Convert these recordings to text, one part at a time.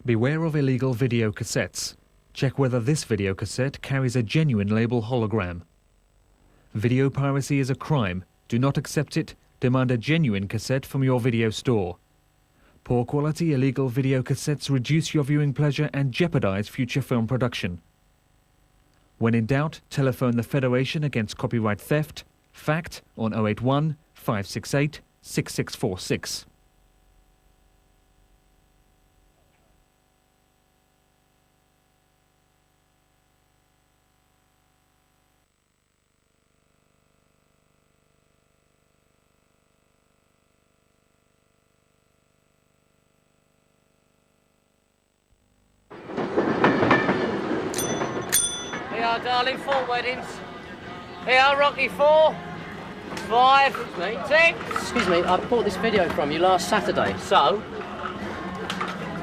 Beware of illegal video cassettes. Check whether this video cassette carries a genuine label hologram. Video piracy is a crime. Do not accept it. Demand a genuine cassette from your video store. Poor quality illegal video cassettes reduce your viewing pleasure and jeopardize future film production. When in doubt, telephone the Federation Against Copyright Theft, FACT, on 081 568 6646. Here are, darling, 4 weddings. Here are, Rocky 4, 5, 6. Excuse me, I bought this video from you last Saturday. So?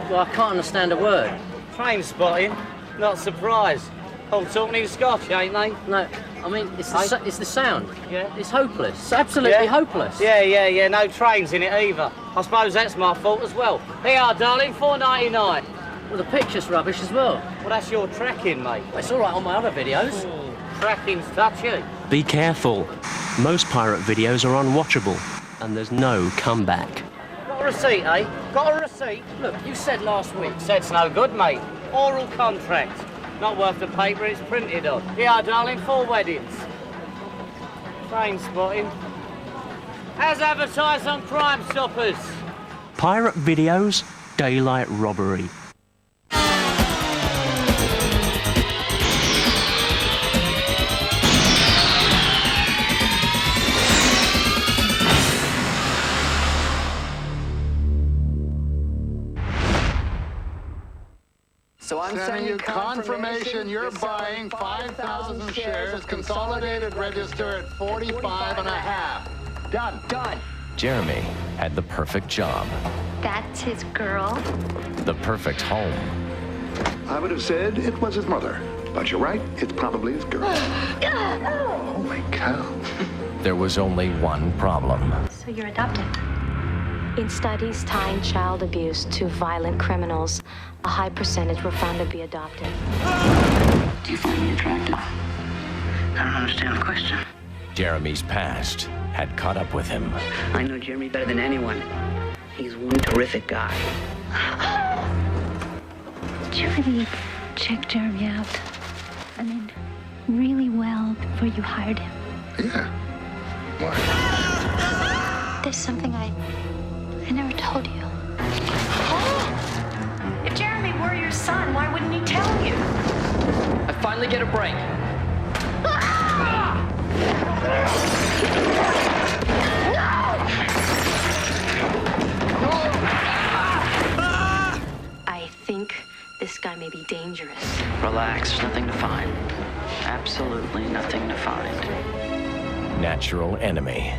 Well, I can't understand a word. Train spotting? Not surprised. All talking in Scotch, ain't they? No, I mean, it's the sound. Yeah. It's hopeless. It's absolutely hopeless. Yeah, no trains in it either. I suppose that's my fault as well. Here you are, darling, $4.99. Well, the picture's rubbish as well. Well, that's your tracking, mate. Well, it's all right on my other videos. Tracking's touchy. Be careful. Most pirate videos are unwatchable, and there's no comeback. Got a receipt, eh? Got a receipt? Look, you said last week. Said's no good, mate. Oral contract. Not worth the paper it's printed on. Here, darling, 4 weddings. Train spotting. As advertised on Crime Stoppers. Pirate videos, daylight robbery. So I'm sending you confirmation you're buying 5,000 shares, consolidated register at 45.5. Done. Done. Jeremy had the perfect job, That's his girl. the perfect home, I would have said it was his mother, but you're right, it's probably his girl. Holy cow. There was only one problem. So you're adopted. In studies tying child abuse to violent criminals, a high percentage were found to be adopted. Do you find me attractive? I don't understand the question. Jeremy's past had caught up with him. I know Jeremy better than anyone. He's one terrific guy. Did you really check Jeremy out? I mean, really well before you hired him? Yeah. Why? There's something I never told you. If Jeremy were your son, why wouldn't he tell you? I finally get a break. I think this guy may be dangerous. Relax, there's nothing to find. Absolutely nothing to find. Natural enemy.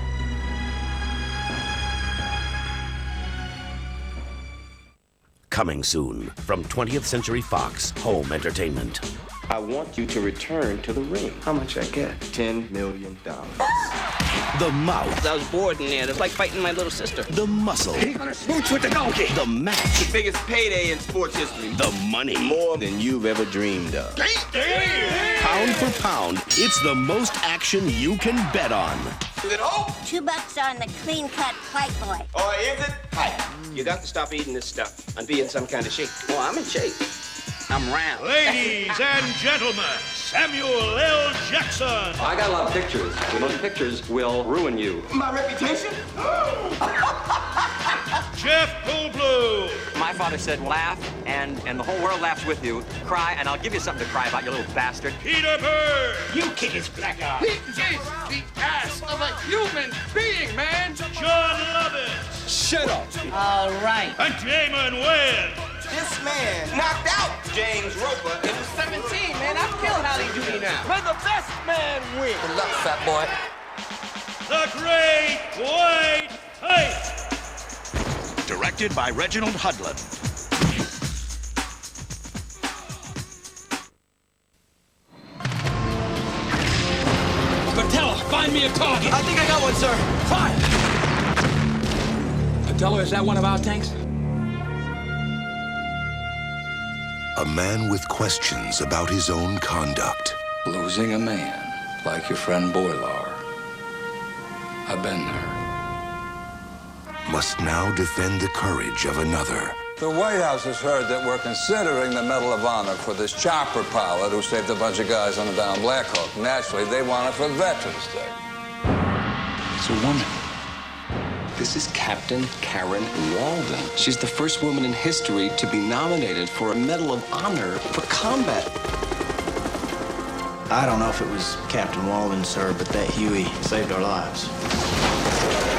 Coming soon from 20th Century Fox Home Entertainment. I want you to return to the ring. How much I get? $10 million. The Mouth. I was bored in there. It was like fighting my little sister. The Muscle. He's gonna smooch with the donkey. The Match. The biggest payday in sports history. The Money. More than you've ever dreamed of. Pound for pound, it's the most action you can bet on. Is it hope? $2 on the clean-cut Playboy. Or is it hype? You got to stop eating this stuff and be in some kind of shape. Oh, I'm in shape. I'm round. Ladies and gentlemen, Samuel L. Jackson. I got a lot of pictures, and those pictures will ruin you. My reputation? Jeff Goldblum. My father said laugh, and the whole world laughs with you. Cry, and I'll give you something to cry about, you little bastard. Peter Berg. You kick his black eye. He is the ass of a human being, man. John Lovett. Shut up. All right. And Damon Wayans. This man knocked out James Roper. It was 17, man. I killed Holly Judy now. May the best man win. Good luck, fat boy. The Great White Height. Directed by Reginald Hudlin. Costello, find me a target. I think I got one, sir. Fire. Costello, is that one of our tanks? A man with questions about his own conduct. Losing a man like your friend Boilar. I've been there. Must now defend the courage of another. The White House has heard that we're considering the Medal of Honor for this Chopper pilot who saved a bunch of guys on the down Black Hawk. Naturally, they want it for Veterans Day. It's a woman. This is Captain Karen Walden. She's the first woman in history to be nominated for a Medal of Honor for combat. I don't know if it was Captain Walden, sir, but that Huey saved our lives.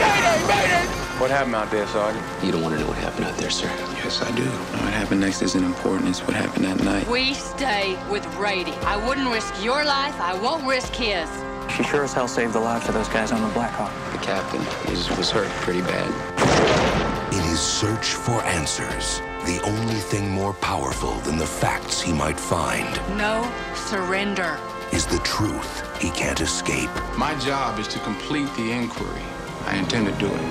Mayday! Mayday! What happened out there, Sergeant? You don't want to know what happened out there, sir. Yes, I do. What happened next isn't important. It's what happened that night. We stay with Brady. I wouldn't risk your life. I won't risk his. She sure as hell saved the lives of those guys on the Black Hawk. The captain was hurt pretty bad. In his search for answers, the only thing more powerful than the facts he might find No surrender. is the truth he can't escape. My job is to complete the inquiry. I intend to do it.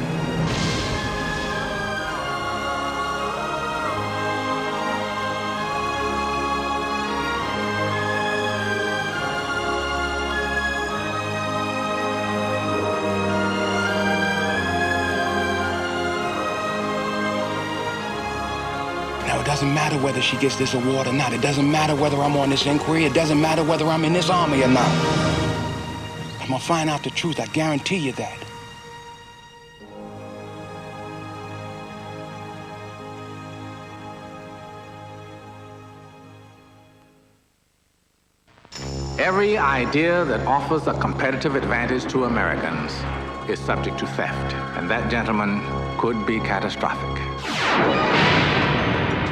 Now, it doesn't matter whether she gets this award or not. It doesn't matter whether I'm on this inquiry. It doesn't matter whether I'm in this army or not. I'm gonna find out the truth. I guarantee you that. Every idea that offers a competitive advantage to Americans is subject to theft, and that, gentlemen, could be catastrophic.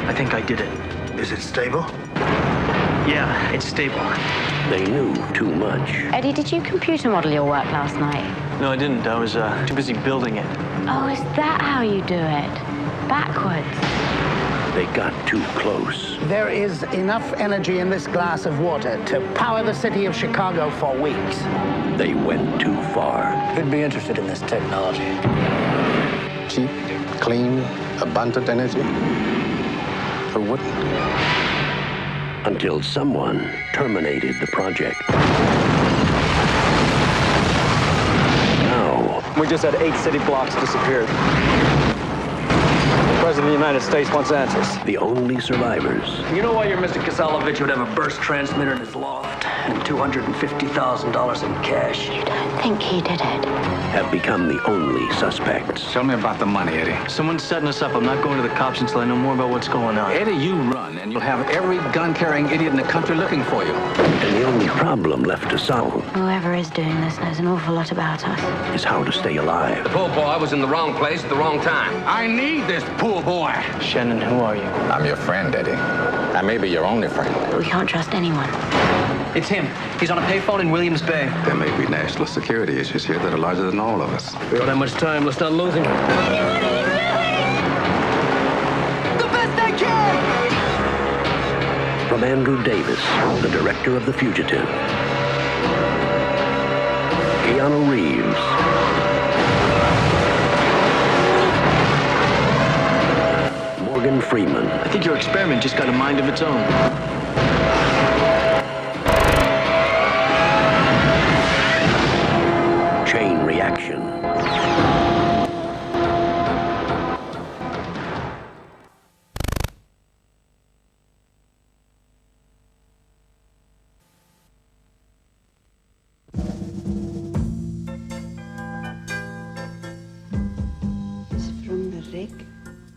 I think I did it. Is it stable? Yeah, it's stable. They knew too much. Eddie, did you computer model your work last night? No, I didn't. I was too busy building it. Oh, is that how you do it? Backwards? They got too close. There is enough energy in this glass of water to power the city of Chicago for weeks. They went too far. Who'd be interested in this technology? Cheap, clean, abundant energy. Who wouldn't? Until someone terminated the project. Now, we just had 8 city blocks disappeared. The President of the United States wants answers. The only survivors. You know why your Mr. Kasalovich would have a burst transmitter in his loft and $250,000 in cash? You don't think he did it? Have become the only suspects. Tell me about the money, Eddie. Someone's setting us up. I'm not going to the cops until I know more about what's going on. Eddie, you run, and you'll have every gun-carrying idiot in the country looking for you. And the only problem left to solve Whoever is doing this knows an awful lot about us. is how to stay alive. The pool boy was in the wrong place at the wrong time. I need this pool boy. Shannon, who are you? I'm your friend, Eddie. I may be your only friend. We can't trust anyone. It's him. He's on a payphone in Williams Bay. There may be national security issues here that are larger than all of us. We don't have much time. Let's not lose him. The best I can! From Andrew Davis, the director of The Fugitive. Keanu Reeves. Morgan Freeman. I think your experiment just got a mind of its own. Chain reaction. It's from the rig.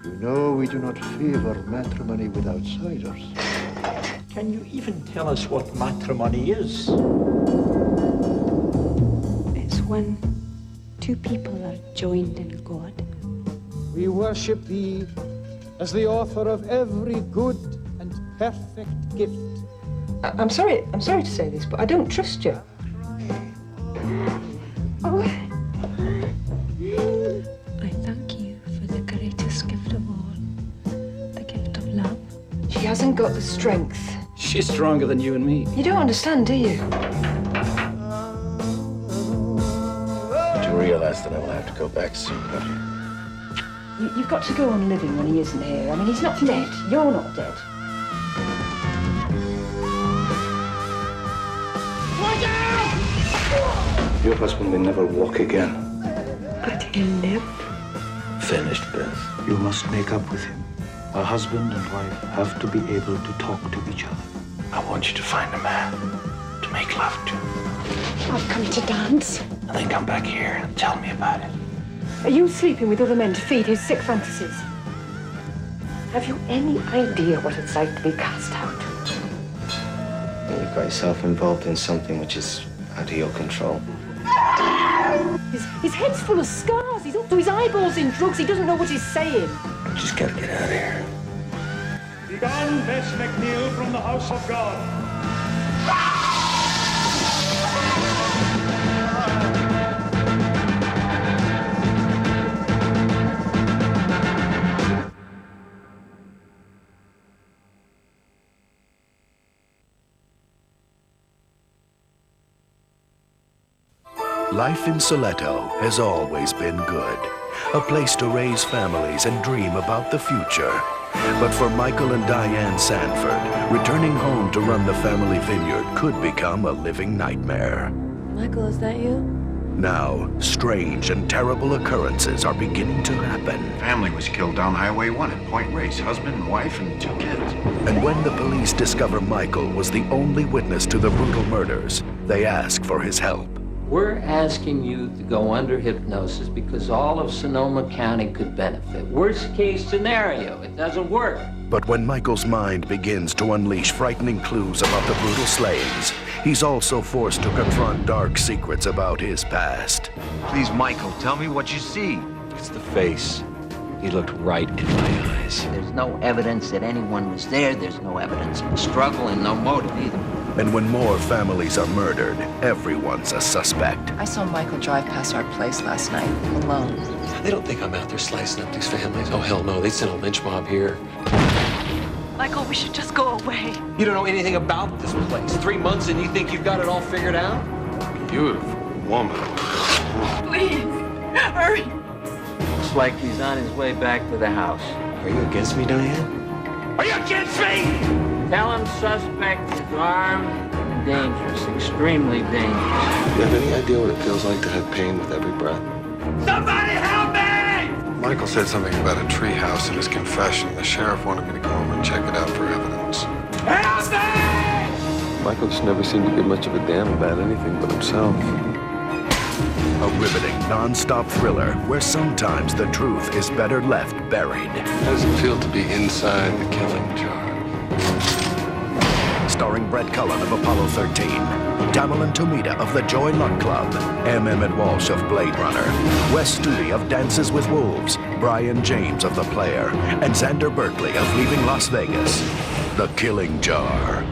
You know we do not favor matrimony with outsiders. Can you even tell us what matrimony is? It's when two people are joined in God. We worship thee as the author of every good and perfect gift. I'm sorry to say this, but I don't trust you. Oh. I thank you for the greatest gift of all, the gift of love. She hasn't got the strength. She's stronger than you and me. You don't understand, do you? Do you realize that I will have to go back soon, don't you? You've got to go on living when he isn't here. I mean, he's not dead. You're not dead. Your husband will never walk again. But he'll live. Finished, Beth. You must make up with him. A husband and wife have to be able to talk to each other. I want you to find a man to make love to. I've come to dance. And then come back here and tell me about it. Are you sleeping with other men to feed his sick fantasies? Have you any idea what it's like to be cast out? You've got yourself involved in something which is out of your control. His head's full of scars. He's up to his eyeballs in drugs. He doesn't know what he's saying. Just gotta get out of here. Begone, Bess McNeil, from the house of God. Life in Soleto has always been good. A place to raise families and dream about the future. But for Michael and Diane Sanford, returning home to run the family vineyard could become a living nightmare. Michael, is that you? Now, strange and terrible occurrences are beginning to happen. Family was killed down Highway 1 at Point Reyes. Husband, wife, and 2 kids. And when the police discover Michael was the only witness to the brutal murders, they ask for his help. We're asking you to go under hypnosis because all of Sonoma County could benefit. Worst case scenario, it doesn't work. But when Michael's mind begins to unleash frightening clues about the brutal slayings, he's also forced to confront dark secrets about his past. Please, Michael, tell me what you see. It's the face. He looked right in my eyes. There's no evidence that anyone was there. There's no evidence of a struggle and no motive either. And when more families are murdered, everyone's a suspect. I saw Michael drive past our place last night, alone. They don't think I'm out there slicing up these families. Oh, hell no. They'd send a lynch mob here. Michael, we should just go away. You don't know anything about this place. 3 months and you think you've got it all figured out? Beautiful woman. Please, hurry. Looks like he's on his way back to the house. Are you against me, Diane? Are you against me? Tell him suspect is armed and dangerous, extremely dangerous. You have any idea what it feels like to have pain with every breath? Somebody help me! Michael said something about a tree house in his confession. The sheriff wanted me to go over and check it out for evidence. Help me! Michael just never seemed to give much of a damn about anything but himself. A riveting, non-stop thriller where sometimes the truth is better left buried. How does it feel to be inside the killing jar? Starring Brett Cullen of Apollo 13, Tamerlan Tomita of the Joy Luck Club, M. Emmett Walsh of Blade Runner, Wes Studi of Dances with Wolves, Brian James of The Player, and Xander Berkeley of Leaving Las Vegas. The Killing Jar.